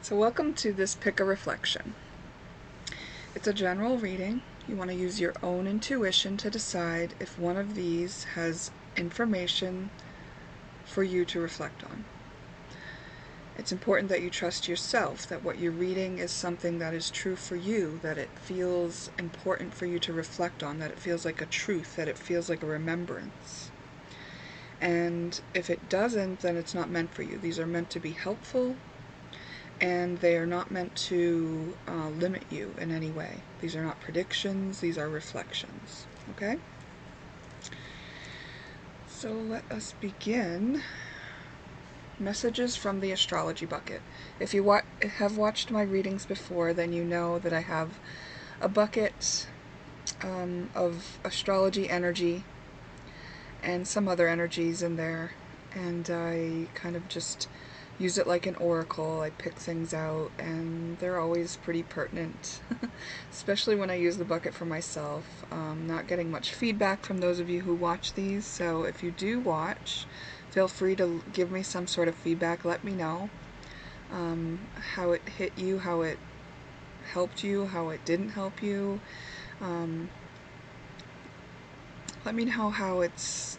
So welcome to this Pick a Reflection. It's a general reading. You want to use your own intuition to decide if one of these has information for you to reflect on. It's important that you trust yourself, that what you're reading is something that is true for you, that it feels important for you to reflect on, that it feels like a truth, that it feels like a remembrance. And if it doesn't, then it's not meant for you. These are meant to be helpful, and they are not meant to limit you in any way. These are not predictions, these are reflections. Okay? So let us begin. Messages from the astrology bucket. If you have watched my readings before, then you know that I have a bucket of astrology energy and some other energies in there, and I kind of just use it like an oracle. I pick things out, and they're always pretty pertinent, especially when I use the bucket for myself. Not getting much feedback from those of you who watch these, so if you do watch, feel free to give me some sort of feedback. Let me know how it hit you, how it helped you, how it didn't help you. Let me know how it's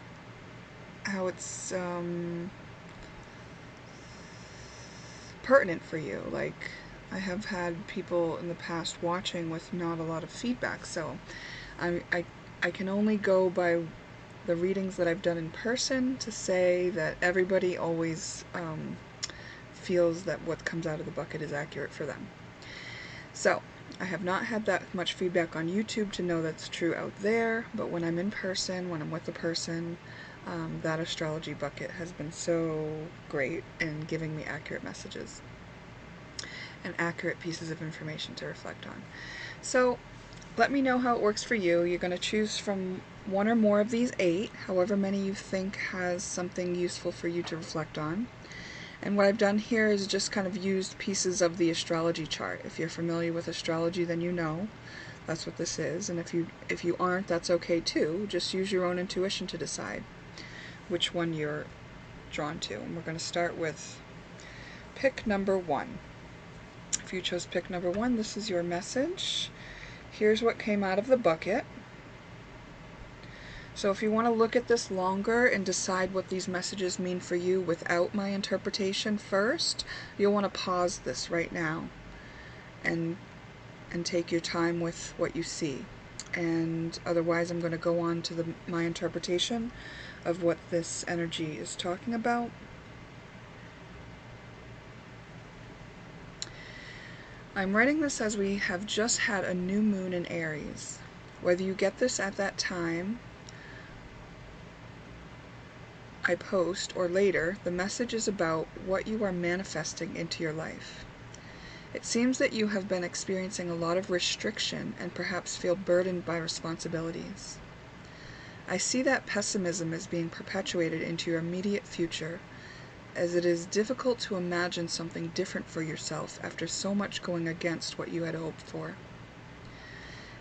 pertinent for you. Like, I have had people in the past watching with not a lot of feedback, so I can only go by the readings that I've done in person to say that everybody always feels that what comes out of the bucket is accurate for them. So I have not had that much feedback on YouTube to know that's true out there, but when I'm in person, when I'm with a person, that astrology bucket has been so great in giving me accurate messages and accurate pieces of information to reflect on. So let me know how it works for you. You're going to choose from one or more of these 8, however many you think has something useful for you to reflect on. And what I've done here is just kind of used pieces of the astrology chart. If you're familiar with astrology, then you know that's what this is. And if you aren't, that's okay too. Just use your own intuition to decide which one you're drawn to. And we're going to start with pick number 1. If you chose pick number 1, this is your message. Here's what came out of the bucket. So if you want to look at this longer and decide what these messages mean for you without my interpretation first, you'll want to pause this right now and take your time with what you see. And otherwise I'm going to go on to my interpretation of what this energy is talking about. I'm writing this as we have just had a new moon in Aries. Whether you get this at that time I post or later, the message is about what you are manifesting into your life. It seems that you have been experiencing a lot of restriction and perhaps feel burdened by responsibilities. I see that pessimism is being perpetuated into your immediate future, as it is difficult to imagine something different for yourself after so much going against what you had hoped for.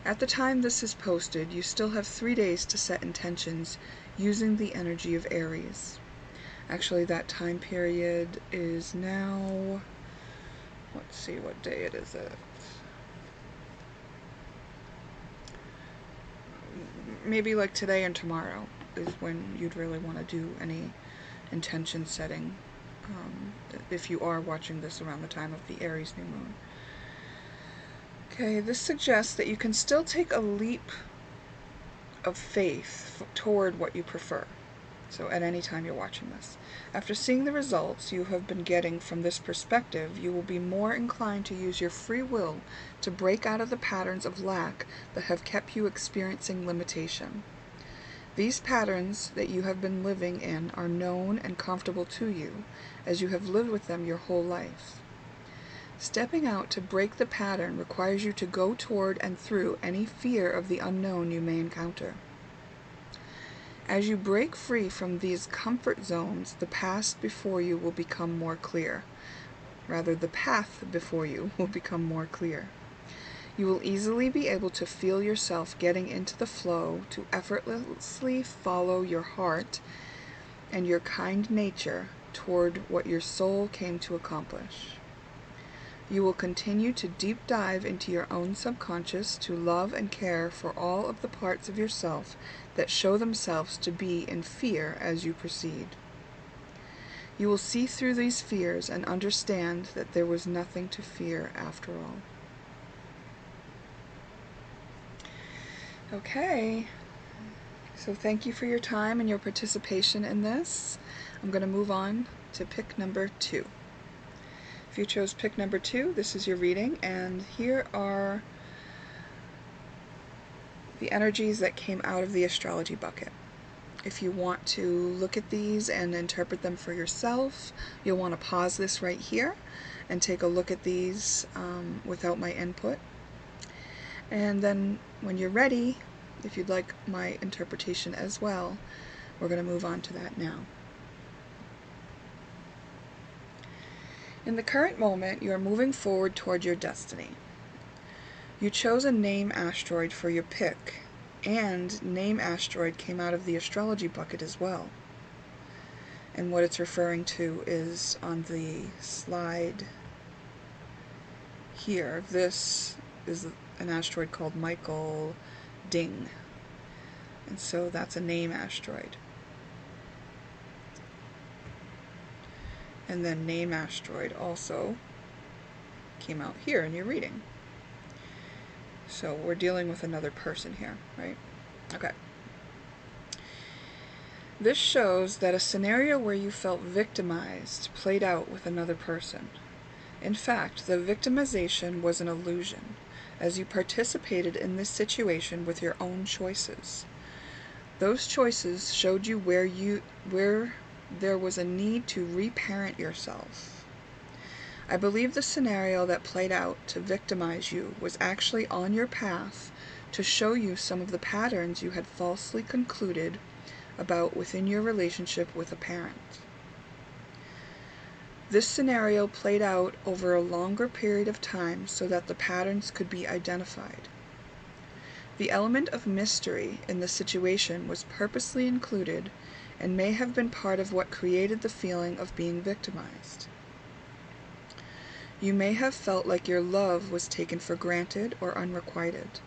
At the time this is posted, you still have 3 days to set intentions using the energy of Aries. Actually, that time period is now, let's see what day it is at. Maybe like today and tomorrow is when you'd really want to do any intention setting, if you are watching this around the time of the Aries new moon. Okay, this suggests that you can still take a leap of faith toward what you prefer. So at any time you're watching this. After seeing the results you have been getting from this perspective, you will be more inclined to use your free will to break out of the patterns of lack that have kept you experiencing limitation. These patterns that you have been living in are known and comfortable to you, as you have lived with them your whole life. Stepping out to break the pattern requires you to go toward and through any fear of the unknown you may encounter. As you break free from these comfort zones, the past before you will become more clear. Rather, the path before you will become more clear. You will easily be able to feel yourself getting into the flow to effortlessly follow your heart and your kind nature toward what your soul came to accomplish. You will continue to deep dive into your own subconscious to love and care for all of the parts of yourself that show themselves to be in fear as you proceed. You will see through these fears and understand that there was nothing to fear after all. Okay, so thank you for your time and your participation in this. I'm going to move on to pick number 2. If you chose pick number 2, this is your reading, and here are the energies that came out of the astrology bucket. If you want to look at these and interpret them for yourself, you'll want to pause this right here and take a look at these without my input. And then when you're ready, if you'd like my interpretation as well, we're going to move on to that now. In the current moment, you are moving forward toward your destiny. You chose a name asteroid for your pick, and name asteroid came out of the astrology bucket as well. And what it's referring to is on the slide here. This is an asteroid called Michael Ding, and so that's a name asteroid. And then name asteroid also came out here in your reading. So we're dealing with another person here, right? Okay. This shows that a scenario where you felt victimized played out with another person. In fact, the victimization was an illusion, as you participated in this situation with your own choices. Those choices showed you where there was a need to reparent yourself. I believe the scenario that played out to victimize you was actually on your path to show you some of the patterns you had falsely concluded about within your relationship with a parent. This scenario played out over a longer period of time so that the patterns could be identified. The element of mystery in the situation was purposely included and may have been part of what created the feeling of being victimized. You may have felt like your love was taken for granted or unrequited.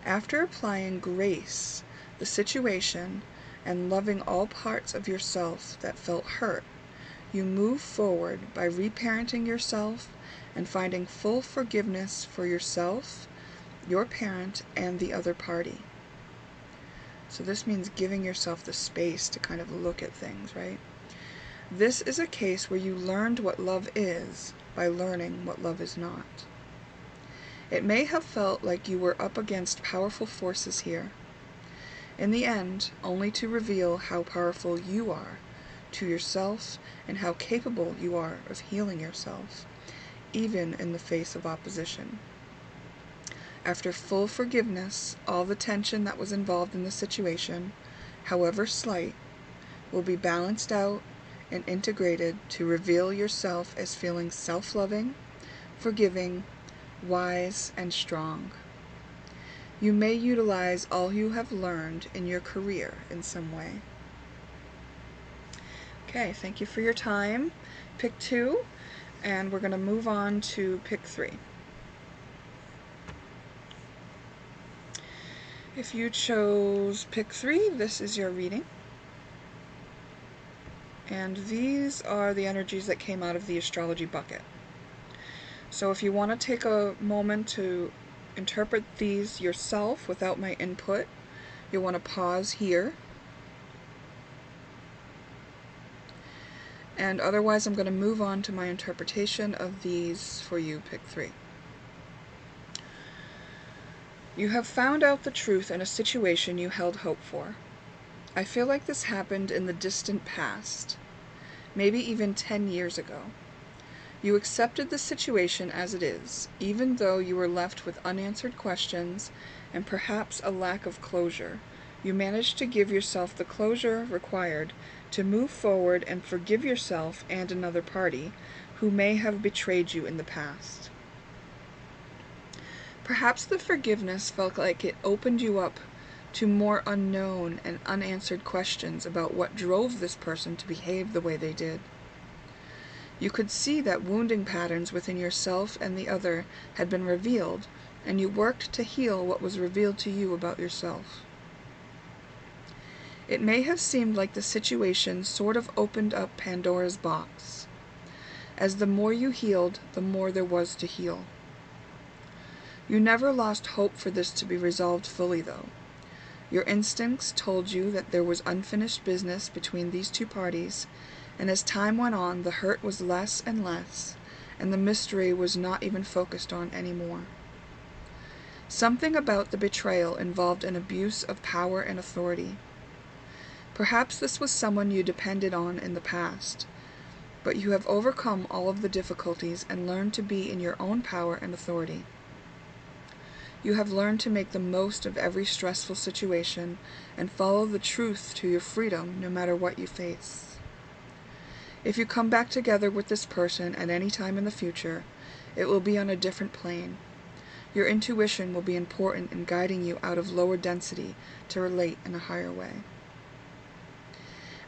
After applying grace, the situation, and loving all parts of yourself that felt hurt, you move forward by reparenting yourself and finding full forgiveness for yourself, your parent, and the other party. So this means giving yourself the space to kind of look at things, right? This is a case where you learned what love is by learning what love is not. It may have felt like you were up against powerful forces here. In the end, only to reveal how powerful you are to yourself and how capable you are of healing yourself, even in the face of opposition. After full forgiveness, all the tension that was involved in the situation, however slight, will be balanced out and integrated to reveal yourself as feeling self-loving, forgiving, wise, and strong. You may utilize all you have learned in your career in some way. Okay, thank you for your time. Pick 2, and we're going to move on to pick 3. If you chose pick 3, this is your reading. And these are the energies that came out of the astrology bucket. So if you want to take a moment to interpret these yourself without my input, you'll want to pause here. And otherwise, I'm going to move on to my interpretation of these for you, pick 3. You have found out the truth in a situation you held hope for. I feel like this happened in the distant past, maybe even 10 years ago. You accepted the situation as it is, even though you were left with unanswered questions and perhaps a lack of closure. You managed to give yourself the closure required to move forward and forgive yourself and another party who may have betrayed you in the past. Perhaps the forgiveness felt like it opened you up to more unknown and unanswered questions about what drove this person to behave the way they did. You could see that wounding patterns within yourself and the other had been revealed, and you worked to heal what was revealed to you about yourself. It may have seemed like the situation sort of opened up Pandora's box, as the more you healed, the more there was to heal. You never lost hope for this to be resolved fully, though. Your instincts told you that there was unfinished business between these two parties, and as time went on, the hurt was less and less, and the mystery was not even focused on anymore. Something about the betrayal involved an abuse of power and authority. Perhaps this was someone you depended on in the past, but you have overcome all of the difficulties and learned to be in your own power and authority. You have learned to make the most of every stressful situation and follow the truth to your freedom no matter what you face. If you come back together with this person at any time in the future, it will be on a different plane. Your intuition will be important in guiding you out of lower density to relate in a higher way.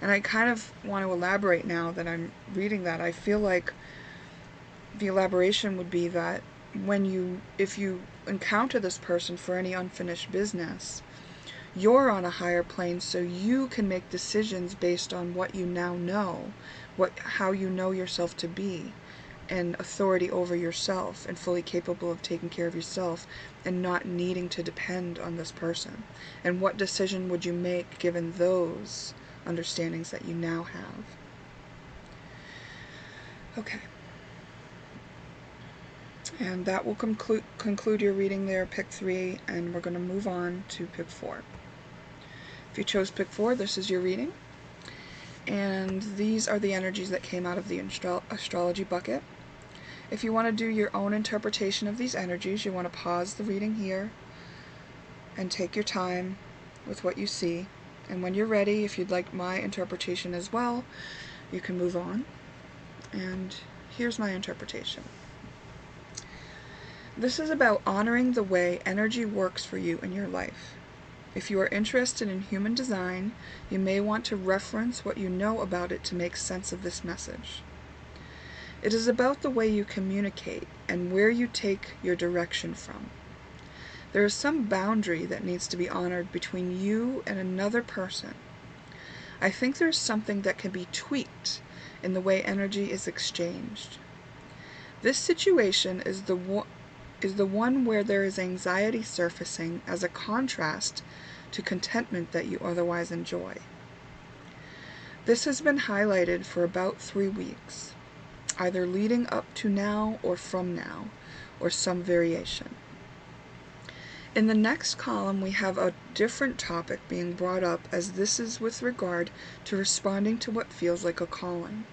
And I kind of want to elaborate now that I'm reading that. I feel like the elaboration would be that if you encounter this person for any unfinished business, you're on a higher plane, so you can make decisions based on what you now know, how you know yourself to be, and authority over yourself, and fully capable of taking care of yourself, and not needing to depend on this person. And what decision would you make given those understandings that you now have? Okay. And that will conclude your reading there, pick 3, and we're going to move on to pick 4. If you chose pick 4, this is your reading. And these are the energies that came out of the astrology bucket. If you want to do your own interpretation of these energies, you want to pause the reading here and take your time with what you see. And when you're ready, if you'd like my interpretation as well, you can move on. And here's my interpretation. This is about honoring the way energy works for you in your life. If you are interested in human design, you may want to reference what you know about it to make sense of this message. It is about the way you communicate and where you take your direction from. There is some boundary that needs to be honored between you and another person. I think there is something that can be tweaked in the way energy is exchanged. This situation is the one where there is anxiety surfacing as a contrast to contentment that you otherwise enjoy. This has been highlighted for about 3 weeks, either leading up to now or from now, or some variation. In the next column, we have a different topic being brought up, as this is with regard to responding to what feels like a calling.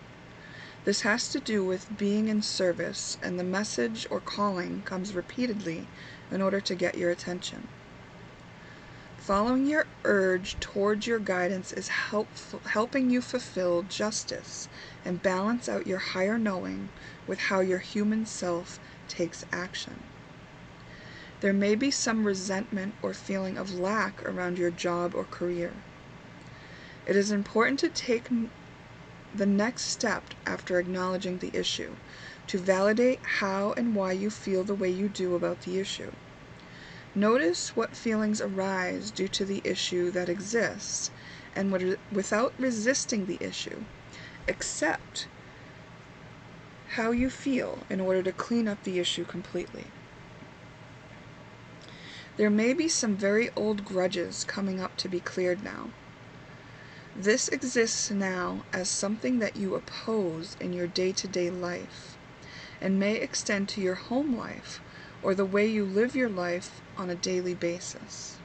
This has to do with being in service, and the message or calling comes repeatedly in order to get your attention. Following your urge towards your guidance is helping you fulfill justice and balance out your higher knowing with how your human self takes action. There may be some resentment or feeling of lack around your job or career. It is important to take the next step after acknowledging the issue, to validate how and why you feel the way you do about the issue. Notice what feelings arise due to the issue that exists, and without resisting the issue, accept how you feel in order to clean up the issue completely. There may be some very old grudges coming up to be cleared now. This exists now as something that you oppose in your day-to-day life, and may extend to your home life, or the way you live your life on a daily basis.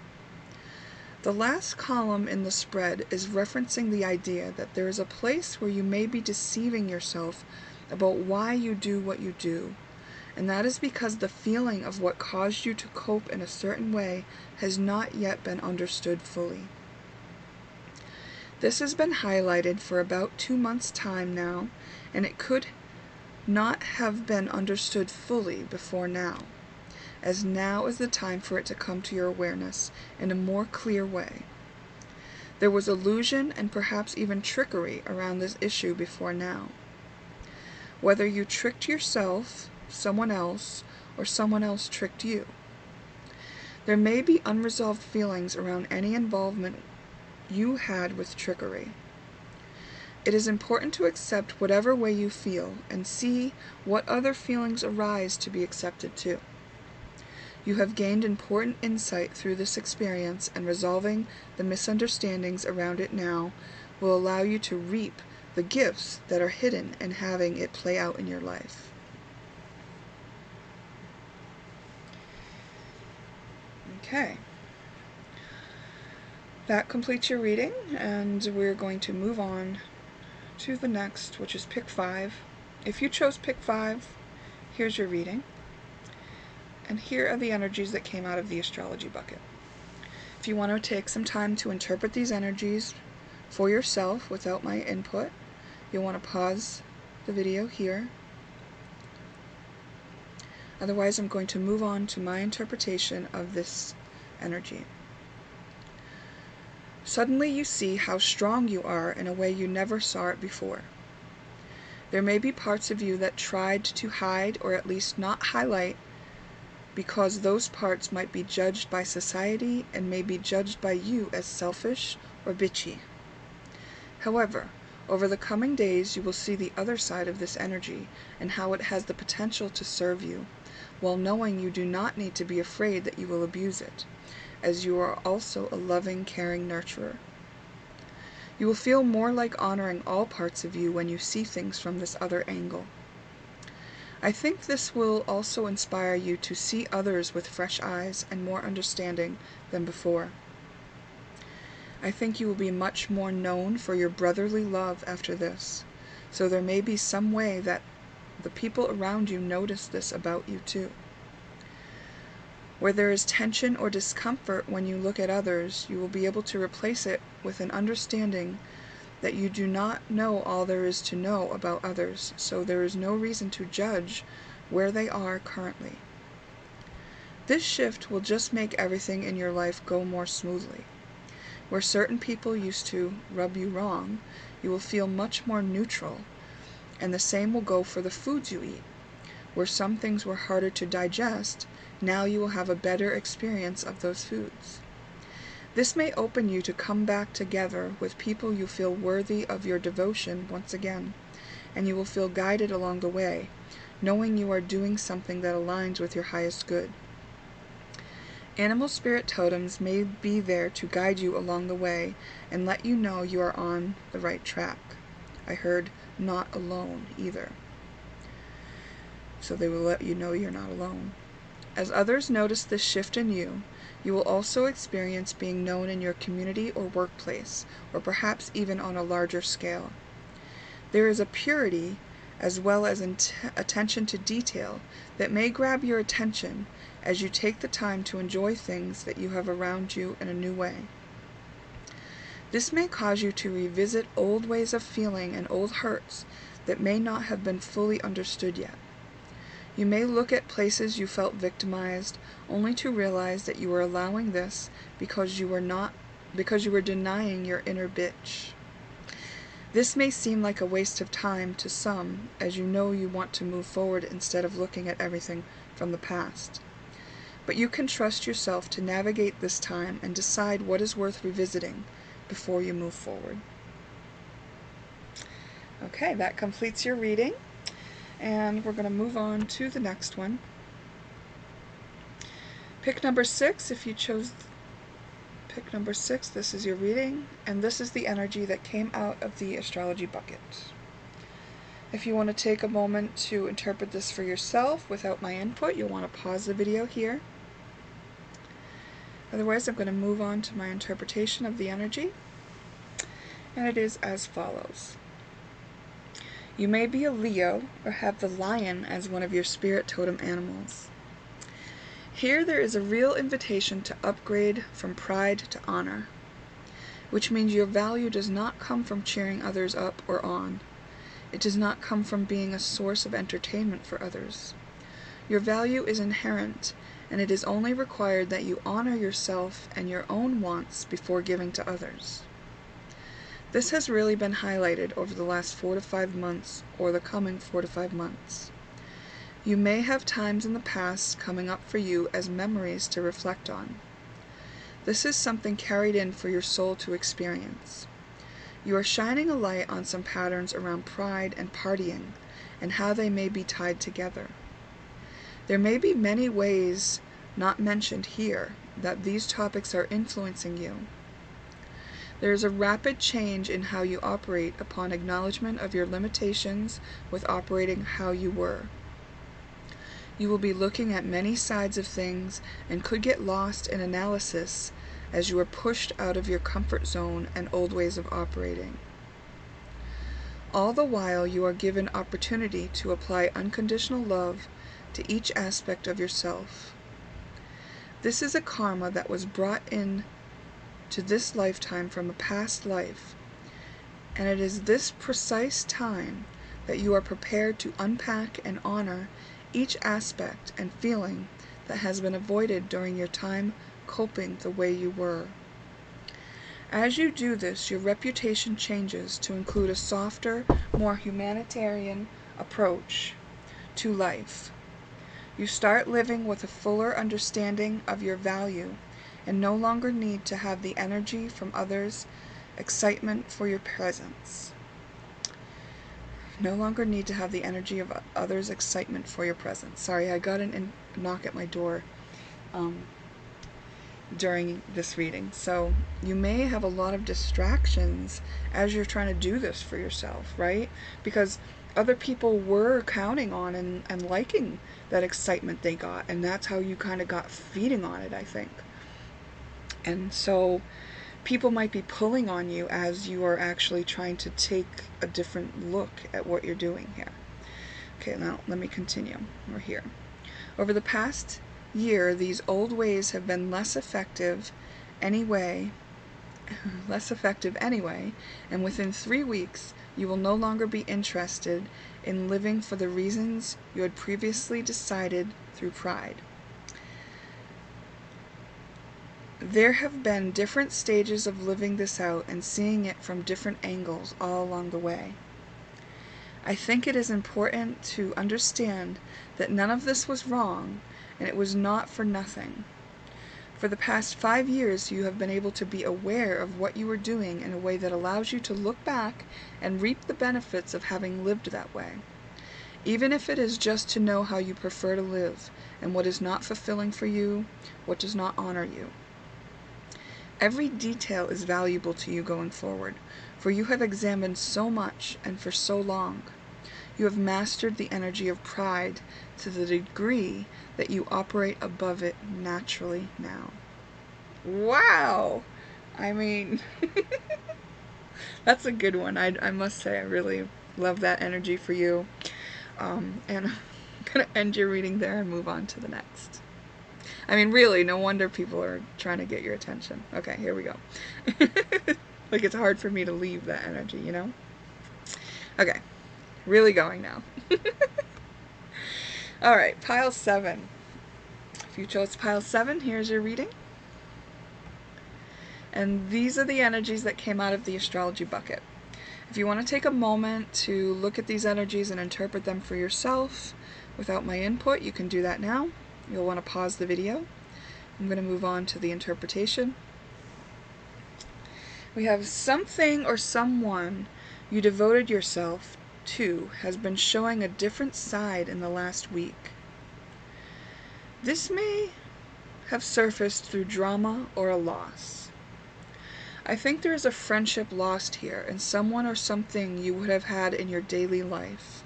The last column in the spread is referencing the idea that there is a place where you may be deceiving yourself about why you do what you do, and that is because the feeling of what caused you to cope in a certain way has not yet been understood fully. This has been highlighted for about 2 months' time now, and it could not have been understood fully before now, as now is the time for it to come to your awareness in a more clear way. There was illusion and perhaps even trickery around this issue before now. whether you tricked yourself, someone else, or someone else tricked you. There may be unresolved feelings around any involvement you had with trickery. It is important to accept whatever way you feel and see what other feelings arise to be accepted too. You have gained important insight through this experience, and resolving the misunderstandings around it now will allow you to reap the gifts that are hidden in having it play out in your life. Okay. That completes your reading, and we're going to move on to the next, which is pick 5. If you chose pick 5, here's your reading. And here are the energies that came out of the astrology bucket. If you want to take some time to interpret these energies for yourself without my input, you'll want to pause the video here. Otherwise, I'm going to move on to my interpretation of this energy. Suddenly you see how strong you are in a way you never saw it before. There may be parts of you that tried to hide or at least not highlight, because those parts might be judged by society and may be judged by you as selfish or bitchy. However, over the coming days you will see the other side of this energy and how it has the potential to serve you, while knowing you do not need to be afraid that you will abuse it, as you are also a loving, caring nurturer. You will feel more like honoring all parts of you when you see things from this other angle. I think this will also inspire you to see others with fresh eyes and more understanding than before. I think you will be much more known for your brotherly love after this, so there may be some way that the people around you notice this about you too. Where there is tension or discomfort when you look at others, you will be able to replace it with an understanding that you do not know all there is to know about others, so there is no reason to judge where they are currently. This shift will just make everything in your life go more smoothly. Where certain people used to rub you wrong, you will feel much more neutral, and the same will go for the foods you eat. Where some things were harder to digest, now you will have a better experience of those foods. This may open you to come back together with people you feel worthy of your devotion once again, and you will feel guided along the way, knowing you are doing something that aligns with your highest good. Animal spirit totems may be there to guide you along the way and let you know you are on the right track. I heard not alone either. So they will let you know you're not alone. As others notice this shift in you, you will also experience being known in your community or workplace, or perhaps even on a larger scale. There is a purity as well as attention to detail that may grab your attention as you take the time to enjoy things that you have around you in a new way. This may cause you to revisit old ways of feeling and old hurts that may not have been fully understood yet. You may look at places you felt victimized, only to realize that you were allowing this because you were denying your inner bitch. This may seem like a waste of time to some, as you know you want to move forward instead of looking at everything from the past. But you can trust yourself to navigate this time and decide what is worth revisiting before you move forward. Okay, that completes your reading. And we're going to move on to the next one. Pick number 6, if you chose pick number 6, this is your reading, and this is the energy that came out of the astrology bucket. If you want to take a moment to interpret this for yourself without my input, you'll want to pause the video here. Otherwise, I'm going to move on to my interpretation of the energy, and it is as follows. You may be a Leo or have the lion as one of your spirit totem animals. Here there is a real invitation to upgrade from pride to honor, which means your value does not come from cheering others up or on. It does not come from being a source of entertainment for others. Your value is inherent, and it is only required that you honor yourself and your own wants before giving to others. This has really been highlighted over the last 4 to 5 months, or the coming 4 to 5 months. You may have times in the past coming up for you as memories to reflect on. This is something carried in for your soul to experience. You are shining a light on some patterns around pride and partying, and how they may be tied together. There may be many ways not mentioned here that these topics are influencing you. There is a rapid change in how you operate upon acknowledgement of your limitations with operating how you were. You will be looking at many sides of things and could get lost in analysis as you are pushed out of your comfort zone and old ways of operating. All the while, you are given opportunity to apply unconditional love to each aspect of yourself. This is a karma that was brought in to this lifetime from a past life, and it is this precise time that you are prepared to unpack and honor each aspect and feeling that has been avoided during your time coping the way you were. As you do this, your reputation changes to include a softer, more humanitarian approach to life. You start living with a fuller understanding of your value and no longer need to have the energy from others' excitement for your presence. No longer need to have the energy of others' excitement for your presence. Sorry, I got a knock at my door during this reading. So you may have a lot of distractions as you're trying to do this for yourself, right? Because other people were counting on and liking that excitement they got, and that's how you kind of got feeding on it, I think. And so people might be pulling on you as you are actually trying to take a different look at what you're doing here. Okay, now let me continue. We're here. Over the past year, these old ways have been less effective anyway, and within 3 weeks, you will no longer be interested in living for the reasons you had previously decided through pride. There have been different stages of living this out and seeing it from different angles all along the way. I think it is important to understand that none of this was wrong, and it was not for nothing. For the past 5 years, you have been able to be aware of what you were doing in a way that allows you to look back and reap the benefits of having lived that way. Even if it is just to know how you prefer to live, and what is not fulfilling for you, what does not honor you. Every detail is valuable to you going forward, for you have examined so much and for so long. You have mastered the energy of pride to the degree that you operate above it naturally now. Wow! I mean, that's a good one. I must say, I really love that energy for you. And I'm going to end your reading there and move on to the next. I mean, really, no wonder people are trying to get your attention. Okay, here we go. Like, it's hard for me to leave that energy, you know? Okay, really going now. Alright, pile 7. If you chose pile 7, here's your reading. And these are the energies that came out of the astrology bucket. If you want to take a moment to look at these energies and interpret them for yourself without my input, you can do that now. You'll want to pause the video. I'm going to move on to the interpretation. We have something or someone you devoted yourself to has been showing a different side in the last week. This may have surfaced through drama or a loss. I think there is a friendship lost here and someone or something you would have had in your daily life.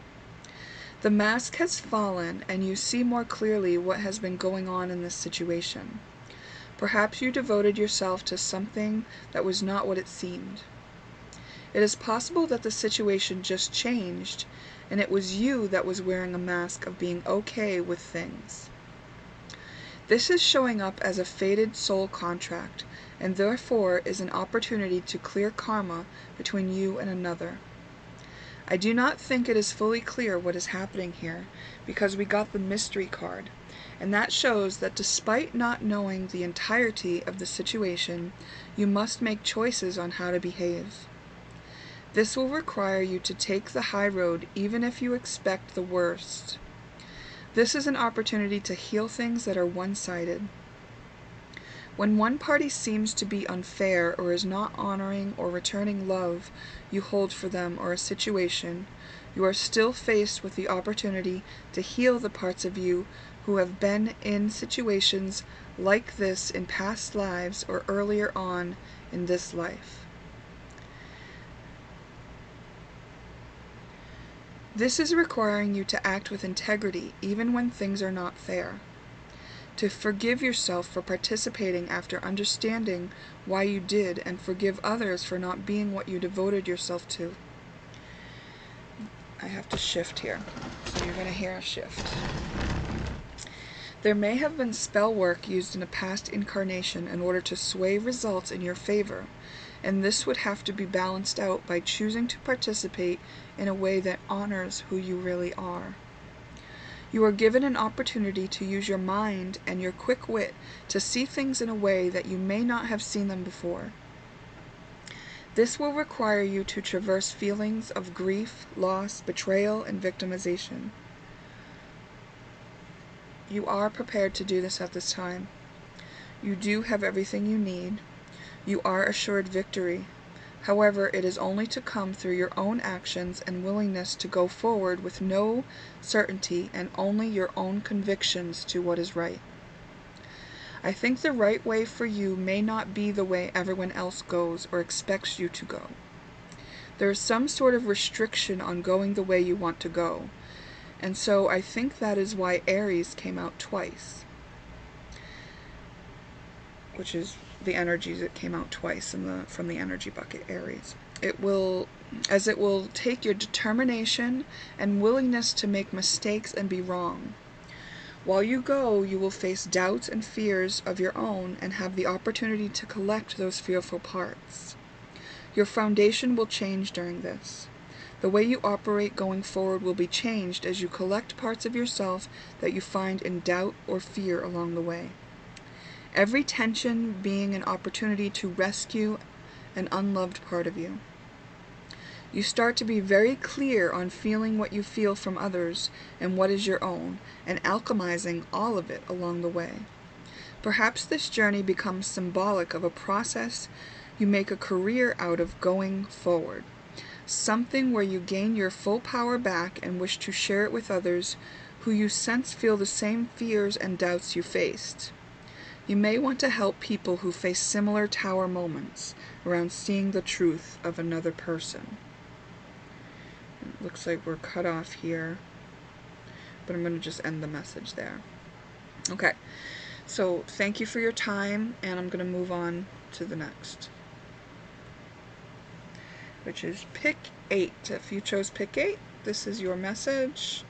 The mask has fallen, and you see more clearly what has been going on in this situation. Perhaps you devoted yourself to something that was not what it seemed. It is possible that the situation just changed, and it was you that was wearing a mask of being okay with things. This is showing up as a faded soul contract, and therefore is an opportunity to clear karma between you and another. I do not think it is fully clear what is happening here, because we got the mystery card, and that shows that despite not knowing the entirety of the situation, you must make choices on how to behave. This will require you to take the high road even if you expect the worst. This is an opportunity to heal things that are one-sided. When one party seems to be unfair or is not honoring or returning love you hold for them or a situation, you are still faced with the opportunity to heal the parts of you who have been in situations like this in past lives or earlier on in this life. This is requiring you to act with integrity even when things are not fair. To forgive yourself for participating after understanding why you did, and forgive others for not being what you devoted yourself to. I have to shift here, so you're going to hear a shift. There may have been spell work used in a past incarnation in order to sway results in your favor, and this would have to be balanced out by choosing to participate in a way that honors who you really are. You are given an opportunity to use your mind and your quick wit to see things in a way that you may not have seen them before. This will require you to traverse feelings of grief, loss, betrayal, and victimization. You are prepared to do this at this time. You do have everything you need. You are assured victory. However, it is only to come through your own actions and willingness to go forward with no certainty and only your own convictions to what is right. I think the right way for you may not be the way everyone else goes or expects you to go. There is some sort of restriction on going the way you want to go, and so I think that is why Aries came out twice, which is the energies that came out twice from the energy bucket, Aries. It will take your determination and willingness to make mistakes and be wrong. While you go, you will face doubts and fears of your own and have the opportunity to collect those fearful parts. Your foundation will change during this. The way you operate going forward will be changed as you collect parts of yourself that you find in doubt or fear along the way. Every tension being an opportunity to rescue an unloved part of you. You start to be very clear on feeling what you feel from others and what is your own, and alchemizing all of it along the way. Perhaps this journey becomes symbolic of a process you make a career out of going forward. Something where you gain your full power back and wish to share it with others who you sense feel the same fears and doubts you faced. You may want to help people who face similar tower moments around seeing the truth of another person. It looks like we're cut off here, but I'm going to just end the message there. Okay, so thank you for your time, and I'm going to move on to the next, which is pick 8. If you chose pick 8, this is your message.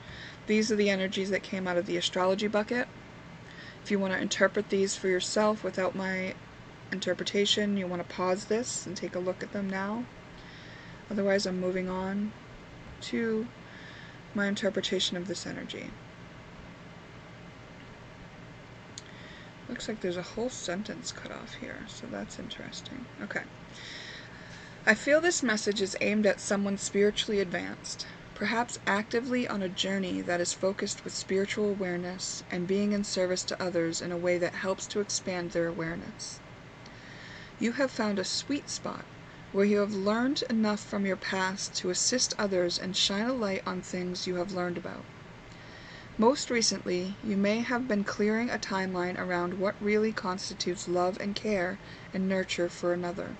These are the energies that came out of the astrology bucket. If you want to interpret these for yourself without my interpretation, you want to pause this and take a look at them now. Otherwise, I'm moving on to my interpretation of this energy. Looks like there's a whole sentence cut off here, so that's interesting. Okay. I feel this message is aimed at someone spiritually advanced, perhaps actively on a journey that is focused with spiritual awareness and being in service to others in a way that helps to expand their awareness. You have found a sweet spot where you have learned enough from your past to assist others and shine a light on things you have learned about. Most recently, you may have been clearing a timeline around what really constitutes love and care and nurture for another.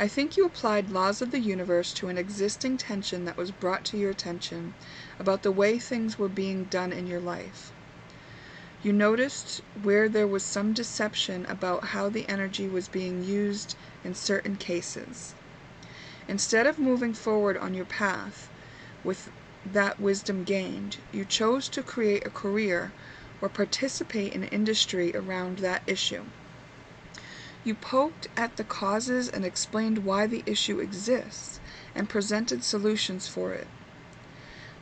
I think you applied laws of the universe to an existing tension that was brought to your attention about the way things were being done in your life. You noticed where there was some deception about how the energy was being used in certain cases. Instead of moving forward on your path with that wisdom gained, you chose to create a career or participate in industry around that issue. You poked at the causes and explained why the issue exists and presented solutions for it.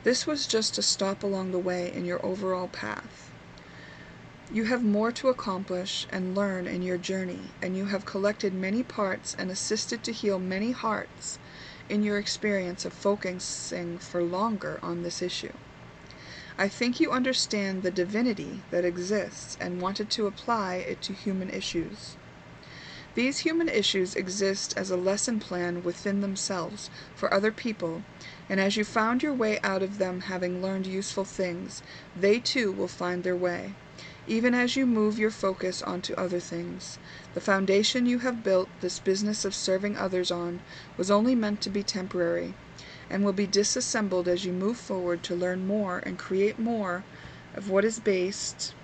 This was just a stop along the way in your overall path. You have more to accomplish and learn in your journey, and you have collected many parts and assisted to heal many hearts in your experience of focusing for longer on this issue. I think you understand the divinity that exists and wanted to apply it to human issues. These human issues exist as a lesson plan within themselves for other people, and as you found your way out of them having learned useful things, they too will find their way, even as you move your focus onto other things. The foundation you have built this business of serving others on was only meant to be temporary, and will be disassembled as you move forward to learn more and create more of what is based.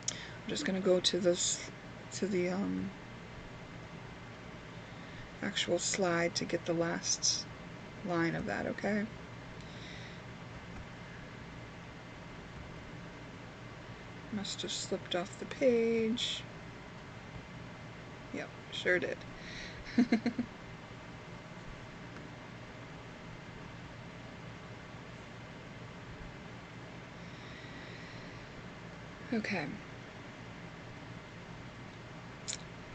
I'm just going to go to the actual slide to get the last line of that, okay? Must have slipped off the page. Yep, sure did. Okay.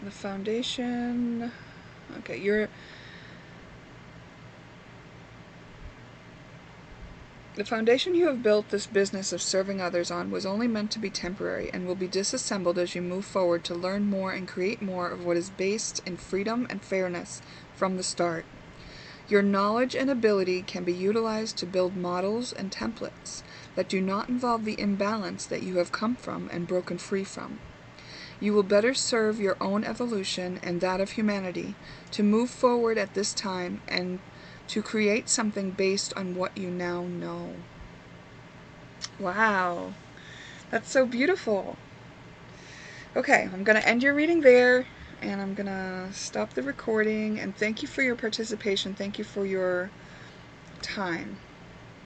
The foundation. Okay, the foundation you have built this business of serving others on was only meant to be temporary and will be disassembled as you move forward to learn more and create more of what is based in freedom and fairness from the start. Your knowledge and ability can be utilized to build models and templates that do not involve the imbalance that you have come from and broken free from. You will better serve your own evolution and that of humanity to move forward at this time and to create something based on what you now know. Wow, that's so beautiful. Okay, I'm going to end your reading there, and I'm going to stop the recording, and thank you for your participation. Thank you for your time.